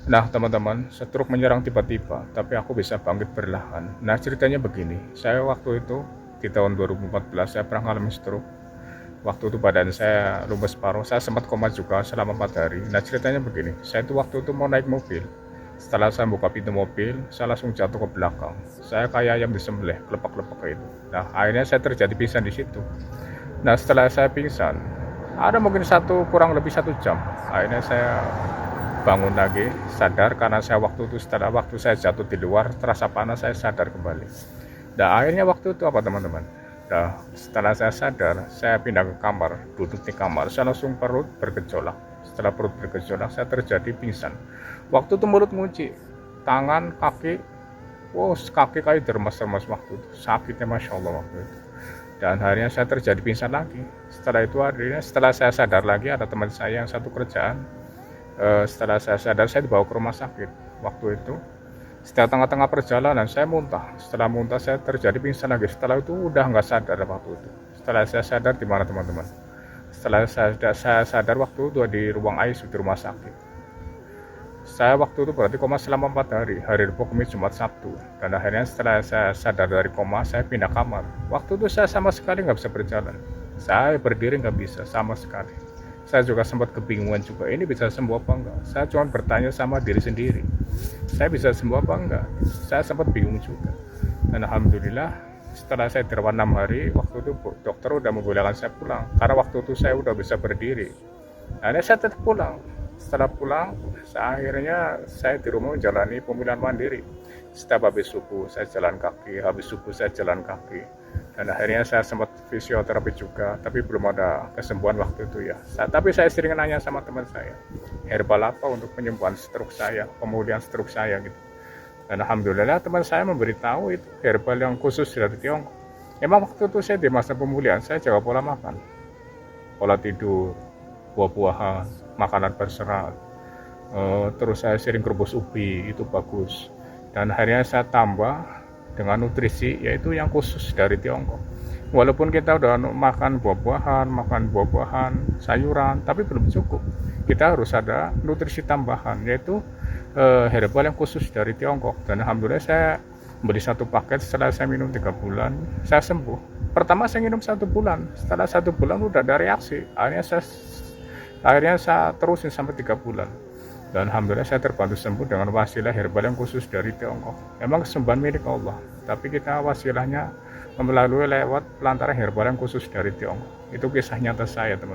Nah teman-teman, stroke menyerang tiba-tiba, tapi aku bisa bangkit perlahan. Nah ceritanya begini, saya waktu itu di tahun 2014 saya pernah mengalami stroke. Waktu itu badan saya lumes paruh, saya sempat koma juga selama 4 hari. Nah ceritanya begini, saya itu waktu itu mau naik mobil. Setelah saya buka pintu mobil, saya langsung jatuh ke belakang. Saya kayak ayam disembelih, kelepak-kelepak itu. Nah akhirnya saya terjadi pingsan di situ. Nah setelah saya pingsan, ada mungkin kurang lebih 1 jam. Akhirnya saya bangun lagi, sadar karena saya waktu itu setelah waktu saya jatuh di luar terasa panas, saya sadar kembali. Nah akhirnya waktu itu apa teman-teman? Nah setelah saya sadar, saya pindah ke kamar, duduk di kamar, saya langsung perut bergejolak. Setelah perut bergejolak, saya terjadi pingsan. Waktu itu mulut ngunci, tangan, kaki, wow kaki kayak dermas-dermas waktu itu, sakitnya masya Allah waktu itu. Dan akhirnya saya terjadi pingsan lagi. Setelah itu akhirnya setelah saya sadar lagi ada teman saya yang satu kerjaan. Setelah saya sadar saya dibawa ke rumah sakit. Waktu itu setelah tengah-tengah perjalanan saya muntah. Setelah muntah saya terjadi pingsan lagi. Setelah itu udah nggak sadar waktu itu. Setelah saya sadar di mana teman-teman? Setelah saya sadar waktu itu di ruang ICU di rumah sakit. Saya waktu itu berarti koma selama 4 hari, hari Rabu, Kamis, Jumat, Sabtu. Dan akhirnya setelah saya sadar dari koma, saya pindah kamar. Waktu itu saya sama sekali nggak bisa berjalan. Saya berdiri nggak bisa sama sekali. Saya juga sempat kebingungan juga, ini bisa sembuh apa enggak? Saya cuma bertanya sama diri sendiri, saya bisa sembuh apa enggak? Saya sempat bingung juga. Dan alhamdulillah, setelah saya dirawat 6 hari, waktu itu dokter udah membolehkan saya pulang. Karena waktu itu saya udah bisa berdiri. Akhirnya saya tetap pulang. Setelah pulang, akhirnya saya di rumah menjalani pemulihan mandiri. Setiap habis subuh saya jalan kaki, habis subuh saya jalan kaki. Dan akhirnya saya sempat fisioterapi juga, tapi belum ada kesembuhan waktu itu ya. Tapi saya sering nanya sama teman saya, herbal apa untuk penyembuhan stroke saya, pemulihan stroke saya gitu. Dan alhamdulillah teman saya memberitahu itu herbal yang khusus dari Tiongkok. Emang waktu itu saya di masa pemulihan, saya jaga pola makan, pola tidur, buah-buahan, makanan berserat. Terus saya sering rebus ubi, itu bagus. Dan akhirnya saya tambah dengan nutrisi yaitu yang khusus dari Tiongkok. Walaupun kita udah makan buah-buahan, sayuran, tapi belum cukup. Kita harus ada nutrisi tambahan yaitu herbal yang khusus dari Tiongkok. Dan alhamdulillah saya beli 1 paket, setelah saya minum 3 bulan, saya sembuh. Pertama saya minum 1 bulan, setelah 1 bulan udah ada reaksi. Akhirnya saya terusin sampai 3 bulan. Dan alhamdulillah saya terbantu sembuh dengan wasilah herbal yang khusus dari Tiongkok. Memang kesembuhan milik Allah, tapi kita wasilahnya melalui lewat lantaran herbal yang khusus dari Tiongkok. Itu kisah nyata saya teman.